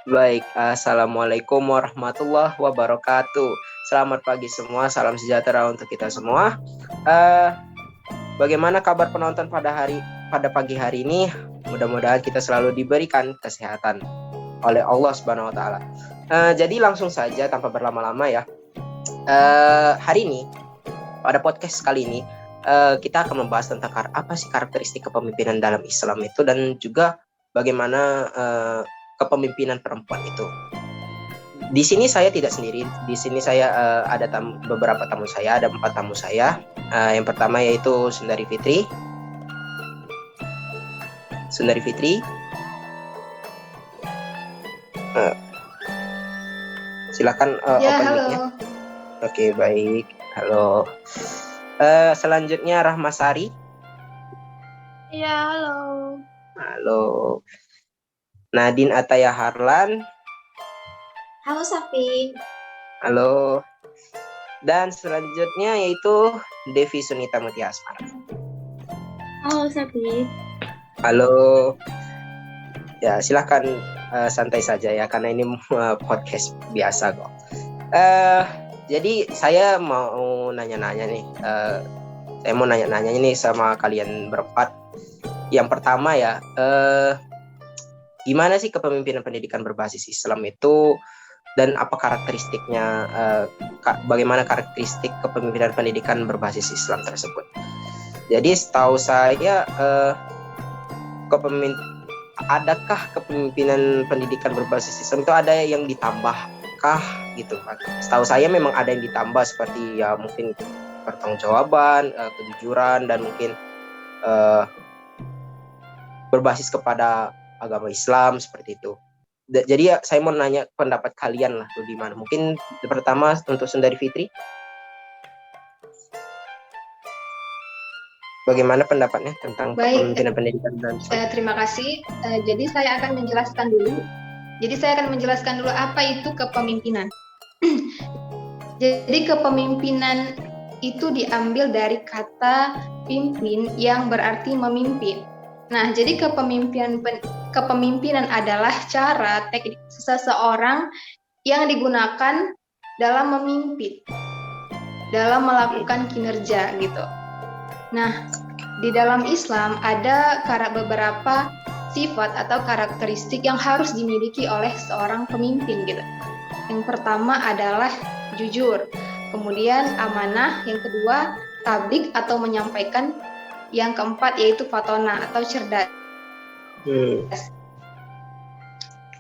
Baik, Assalamualaikum warahmatullahi wabarakatuh. Selamat pagi semua, salam sejahtera untuk kita semua. Bagaimana kabar penonton pada pagi hari ini? Mudah-mudahan kita selalu diberikan kesehatan oleh Allah Subhanahu wa taala. Jadi langsung saja tanpa berlama-lama ya. Hari ini pada podcast kali ini kita akan membahas tentang apa sih karakteristik kepemimpinan dalam Islam itu, dan juga bagaimana kepemimpinan perempuan itu. Di sini saya tidak sendiri. Di sini saya ada beberapa tamu saya, ada 4 tamu saya. Yang pertama yaitu Sundari Fitri. Sundari Fitri. Silakan Ya, open halo. mic-nya. Oke, baik. Halo. Selanjutnya Rahmasari. Ya, halo. Halo. Nadine Ataya Harlan. Halo, Safi. Halo. Dan selanjutnya yaitu Devi Sunita Mutia Asmara. Halo, Safi. Halo. Ya, silakan santai saja ya, karena ini podcast biasa kok. Jadi saya mau nanya-nanya nih. Saya mau nanya-nanya nih sama kalian berempat. Yang pertama ya, gimana sih kepemimpinan pendidikan berbasis Islam itu, dan apa karakteristiknya, bagaimana karakteristik kepemimpinan pendidikan berbasis Islam tersebut. Jadi setahu saya adakah kepemimpinan pendidikan berbasis Islam itu ada yang ditambahkah gitu kan? Setahu saya memang ada yang ditambah, seperti ya mungkin pertanggungjawaban, kejujuran, dan mungkin berbasis kepada agama Islam seperti itu. Jadi ya, saya mau nanya pendapat kalian lah bagaimana. Mungkin pertama untuk Sundari Fitri, bagaimana pendapatnya tentang kepemimpinan pendidikan dan terima kasih. Jadi saya akan menjelaskan dulu apa itu kepemimpinan. Jadi kepemimpinan itu diambil dari kata pimpin yang berarti memimpin. Nah, jadi kepemimpinan adalah cara teknik seseorang yang digunakan dalam memimpin, dalam melakukan kinerja gitu. Nah, di dalam Islam ada beberapa sifat atau karakteristik yang harus dimiliki oleh seorang pemimpin gitu. Yang pertama adalah jujur, kemudian amanah, yang kedua tabligh atau menyampaikan, yang keempat yaitu fatona atau cerdas.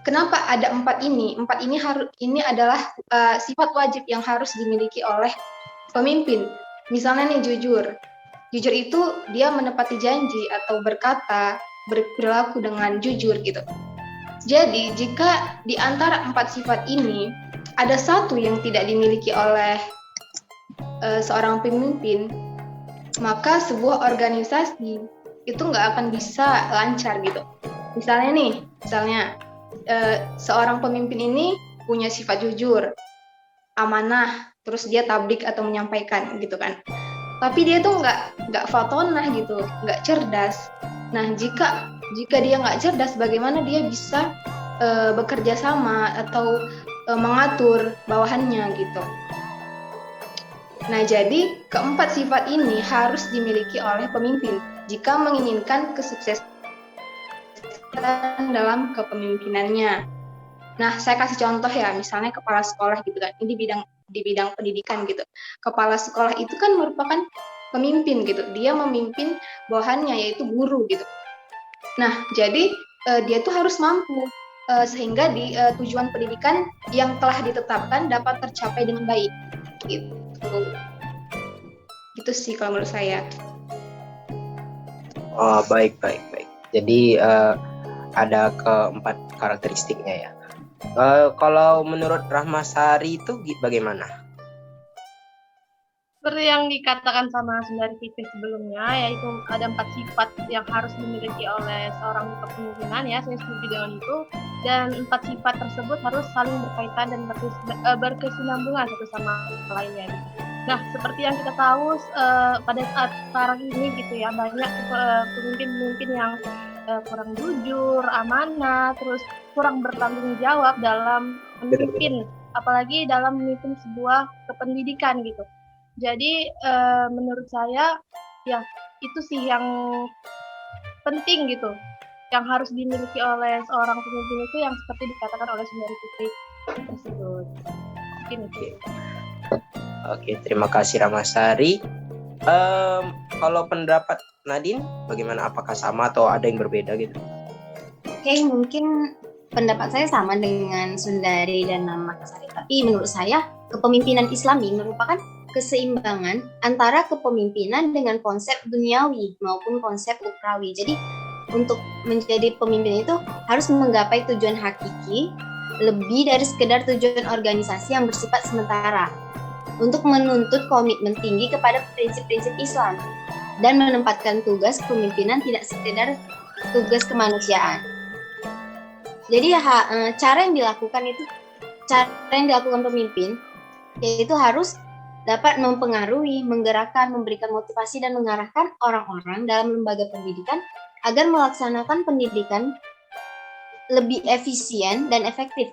Kenapa ada 4 ini? 4 ini adalah sifat wajib yang harus dimiliki oleh pemimpin. Misalnya nih jujur. Jujur itu dia menepati janji atau berkata, berperilaku dengan jujur gitu. Jadi jika di antara 4 sifat ini ada satu yang tidak dimiliki oleh seorang pemimpin, maka sebuah organisasi itu nggak akan bisa lancar gitu. Misalnya seorang pemimpin ini punya sifat jujur, amanah, terus dia tabligh atau menyampaikan gitu kan. Tapi dia tuh nggak fatonah gitu, nggak cerdas. Nah, jika dia nggak cerdas, bagaimana dia bisa bekerja sama atau mengatur bawahannya gitu. Nah, jadi keempat sifat ini harus dimiliki oleh pemimpin jika menginginkan kesuksesan dalam kepemimpinannya. Nah, saya kasih contoh ya, misalnya kepala sekolah gitu kan, ini di bidang pendidikan gitu. Kepala sekolah itu kan merupakan pemimpin gitu, dia memimpin bawahannya yaitu guru gitu. Nah, jadi dia tuh harus mampu sehingga tujuan pendidikan yang telah ditetapkan dapat tercapai dengan baik gitu. Gitu sih kalau menurut saya. Oh, baik. Jadi ada keempat karakteristiknya ya. Kalau menurut Rahmasari itu bagaimana? Seperti yang dikatakan sama Sundari Fitri sebelumnya, yaitu ada 4 sifat yang harus dimiliki oleh seorang kepemimpinan ya, saya setuju dengan itu. Dan 4 sifat tersebut harus saling berkaitan dan berkesinambungan satu sama lainnya. Nah, seperti yang kita tahu pada saat sekarang ini gitu ya, banyak pemimpin-pemimpin yang kurang jujur, amanah, terus kurang bertanggung jawab dalam memimpin, apalagi dalam memimpin sebuah kependidikan gitu. Jadi menurut saya ya itu sih yang penting gitu, yang harus dimiliki oleh seorang pemimpin itu yang seperti dikatakan oleh Sundari Fitri tersebut. Mungkin itu. Oke, terima kasih Ramasari. Kalau pendapat Nadine, bagaimana? Apakah sama atau ada yang berbeda gitu? Oke, mungkin pendapat saya sama dengan Sundari dan Ramasari. Tapi menurut saya, kepemimpinan Islami merupakan keseimbangan antara kepemimpinan dengan konsep duniawi maupun konsep ukrawi. Jadi, untuk menjadi pemimpin itu harus menggapai tujuan hakiki lebih dari sekedar tujuan organisasi yang bersifat sementara, untuk menuntut komitmen tinggi kepada prinsip-prinsip Islam dan menempatkan tugas kepemimpinan tidak sekedar tugas kemanusiaan. Jadi cara yang dilakukan pemimpin yaitu harus dapat mempengaruhi, menggerakkan, memberikan motivasi dan mengarahkan orang-orang dalam lembaga pendidikan agar melaksanakan pendidikan lebih efisien dan efektif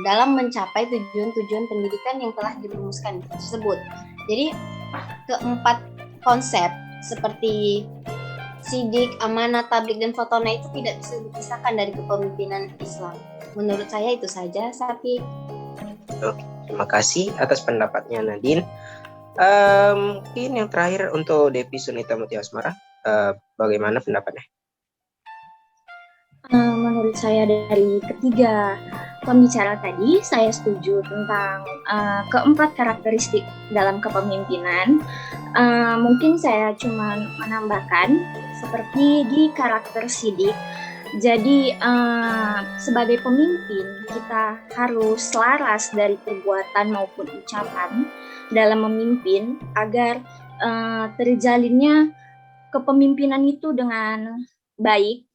dalam mencapai tujuan-tujuan pendidikan yang telah dirumuskan tersebut. Jadi keempat konsep seperti sidik, amanah, tablik, dan fotona itu tidak bisa dipisahkan dari kepemimpinan Islam. Menurut saya itu saja, Sapi. Oke, terima kasih atas pendapatnya Nadine. Mungkin yang terakhir untuk Devi Sunita Mutia Asmara, bagaimana pendapatnya? Menurut saya dari ketiga pembicara tadi, saya setuju tentang keempat karakteristik dalam kepemimpinan. Mungkin saya cuma menambahkan seperti di karakter sidik. Jadi sebagai pemimpin kita harus selaras dari perbuatan maupun ucapan dalam memimpin agar terjalinnya kepemimpinan itu dengan baik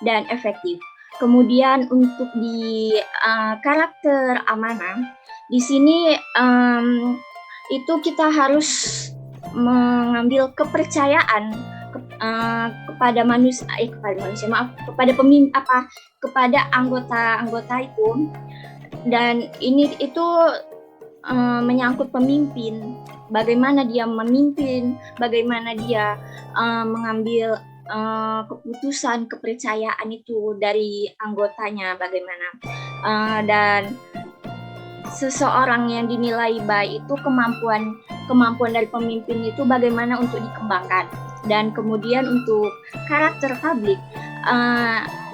dan efektif. Kemudian untuk di karakter amanah, di sini itu kita harus mengambil kepercayaan kepada kepada anggota itu, dan ini itu menyangkut pemimpin, bagaimana dia memimpin, bagaimana dia mengambil keputusan, kepercayaan itu dari anggotanya bagaimana, dan seseorang yang dinilai baik itu kemampuan dari pemimpin itu bagaimana untuk dikembangkan. Dan kemudian untuk karakter publik,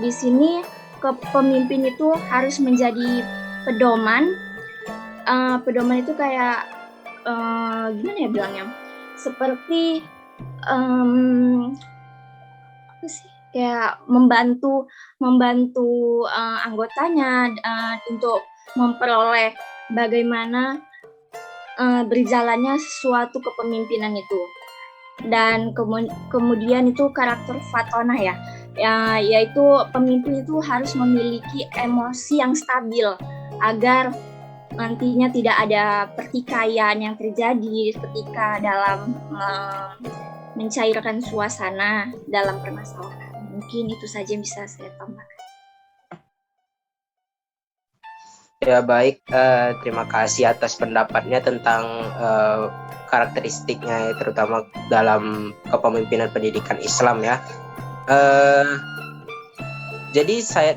di sini pemimpin itu harus menjadi pedoman. Pedoman itu kayak gimana ya bilangnya, seperti kayak membantu anggotanya untuk memperoleh bagaimana berjalannya suatu kepemimpinan itu. Dan kemudian itu karakter fatona yaitu pemimpin itu harus memiliki emosi yang stabil agar nantinya tidak ada pertikaian yang terjadi ketika dalam mencairkan suasana dalam permasalahan. Mungkin itu saja yang bisa saya tambahkan. Ya baik, terima kasih atas pendapatnya tentang karakteristiknya, terutama dalam kepemimpinan pendidikan Islam ya. Jadi saya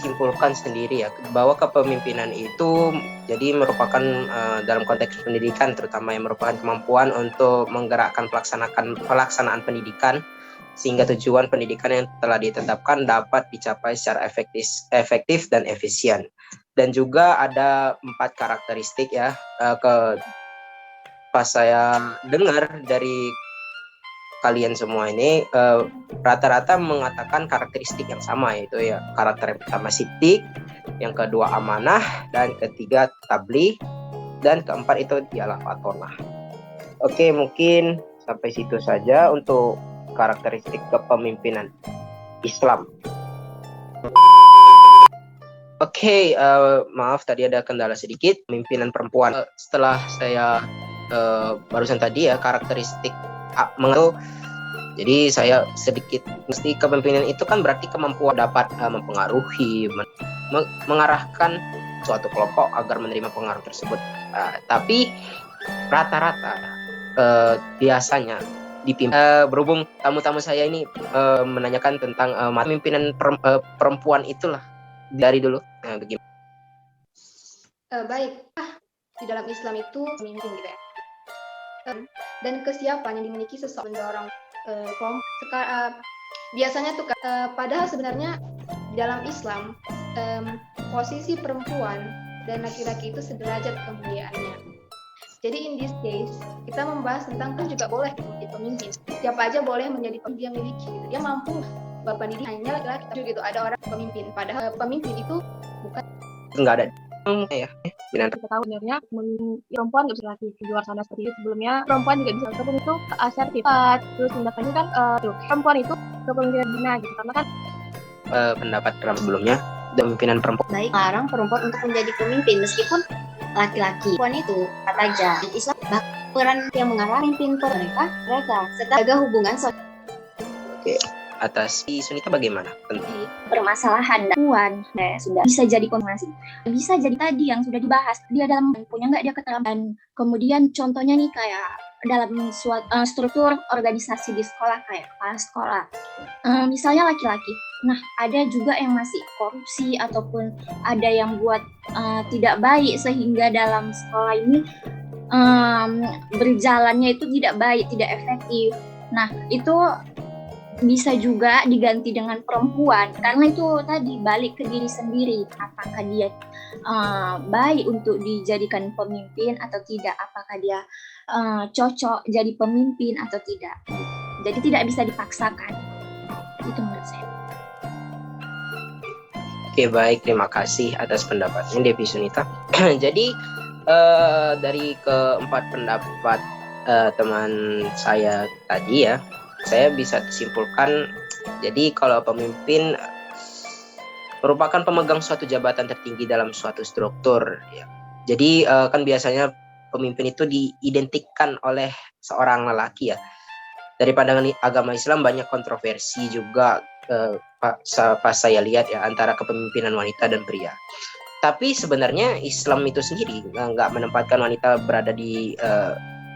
simpulkan sendiri ya, bahwa kepemimpinan itu jadi merupakan dalam konteks pendidikan terutama yang merupakan kemampuan untuk menggerakkan pelaksanaan pendidikan sehingga tujuan pendidikan yang telah ditetapkan dapat dicapai secara efektif dan efisien. Dan juga ada 4 karakteristik ya, pas saya dengar dari kalian semua ini rata-rata mengatakan karakteristik yang sama, yaitu ya karakter yang pertama sidik, yang kedua amanah, dan ketiga tabligh, dan keempat itu ialah fatonah. Oke, mungkin sampai situ saja untuk karakteristik kepemimpinan Islam. Oke, maaf tadi ada kendala sedikit. Pemimpinan perempuan. Setelah saya barusan tadi ya karakteristik Jadi saya sedikit mesti kepemimpinan itu kan berarti kemampuan dapat mempengaruhi, mengarahkan suatu kelompok agar menerima pengaruh tersebut. Tapi rata-rata biasanya dipimpin. Berhubung tamu-tamu saya ini menanyakan tentang pemimpinan perempuan itulah dari dulu. Begini. Baik, di dalam Islam itu pemimpin gitu ya. Dan kesiapan yang dimiliki seseorang mendorong kelompok. Biasanya tuh padahal sebenarnya di dalam Islam posisi perempuan dan laki-laki itu sederajat kemuliaannya. Jadi in this case kita membahas tentang kan juga boleh menjadi pemimpin. Siapa aja boleh menjadi pemimpin yang miliki. Gitu. Dia mampu bapak didik hanya laki-laki gitu. Ada orang pemimpin. Padahal pemimpin itu bukan Enggak ada. Ya, benar. Kita tahu sebenarnya perempuan nggak bisa laki di luar sana seperti itu. Sebelumnya perempuan juga bisa ataupun itu asertif. Terus tindakannya kan perempuan itu kepemimpinan bina gitu karena kan pendapat dalam sebelumnya pemimpinan perempuan. Baik, larang perempuan untuk menjadi pemimpin meskipun laki-laki. Perempuan itu kata aja di Islam peran yang mengarah pemimpin mereka serta jaga hubungan sosial. Oke, atas Sunita bagaimana? Permasalahan perempuan sudah bisa jadi konfirmasi, bisa jadi tadi yang sudah dibahas dia dalam punya nggak dia keterampilan. Kemudian contohnya nih kayak dalam suatu struktur organisasi di sekolah kayak kepala sekolah, misalnya laki-laki. Nah, ada juga yang masih korupsi ataupun ada yang buat tidak baik sehingga dalam sekolah ini berjalannya itu tidak baik, tidak efektif. Nah, itu bisa juga diganti dengan perempuan karena itu tadi balik ke diri sendiri, apakah dia baik untuk dijadikan pemimpin atau tidak, apakah dia cocok jadi pemimpin atau tidak. Jadi tidak bisa dipaksakan. Itu menurut saya. Oke, baik, terima kasih atas pendapatnya Devi Sunita. Jadi dari keempat pendapat teman saya tadi ya, saya bisa simpulkan, jadi kalau pemimpin merupakan pemegang suatu jabatan tertinggi dalam suatu struktur ya. Jadi kan biasanya pemimpin itu diidentikan oleh seorang lelaki ya. Dari pandangan agama Islam banyak kontroversi juga pas saya lihat ya antara kepemimpinan wanita dan pria. Tapi sebenarnya Islam itu sendiri nggak menempatkan wanita berada di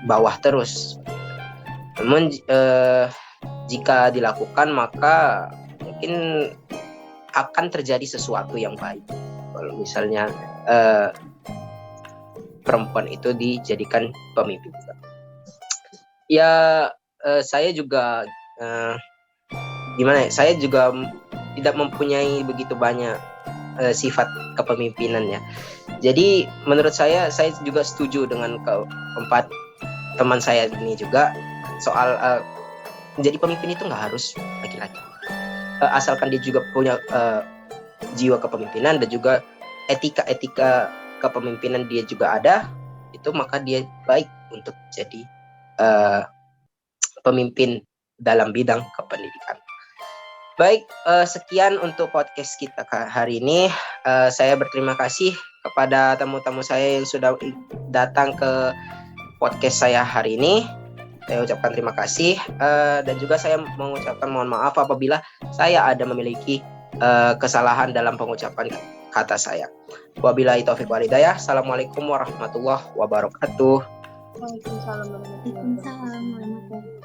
bawah terus. Namun jika dilakukan maka mungkin akan terjadi sesuatu yang baik. Kalau misalnya perempuan itu dijadikan pemimpin. Ya saya juga gimana ya? Saya juga tidak mempunyai begitu banyak sifat kepemimpinannya. Jadi menurut saya juga setuju dengan keempat teman saya ini juga soal menjadi pemimpin itu nggak harus laki-laki, asalkan dia juga punya jiwa kepemimpinan dan juga etika kepemimpinan dia juga ada, itu maka dia baik untuk jadi pemimpin dalam bidang kependidikan. Baik, sekian untuk podcast kita hari ini. Saya berterima kasih kepada tamu-tamu saya yang sudah datang ke podcast saya hari ini. Saya ucapkan terima kasih dan juga saya mengucapkan mohon maaf apabila saya ada memiliki kesalahan dalam pengucapan kata saya. Wabillahi taufiq wal hidayah. Assalamualaikum warahmatullahi wabarakatuh. Waalaikumsalam warahmatullahi wabarakatuh. Waalaikumsalam warahmatullahi wabarakatuh.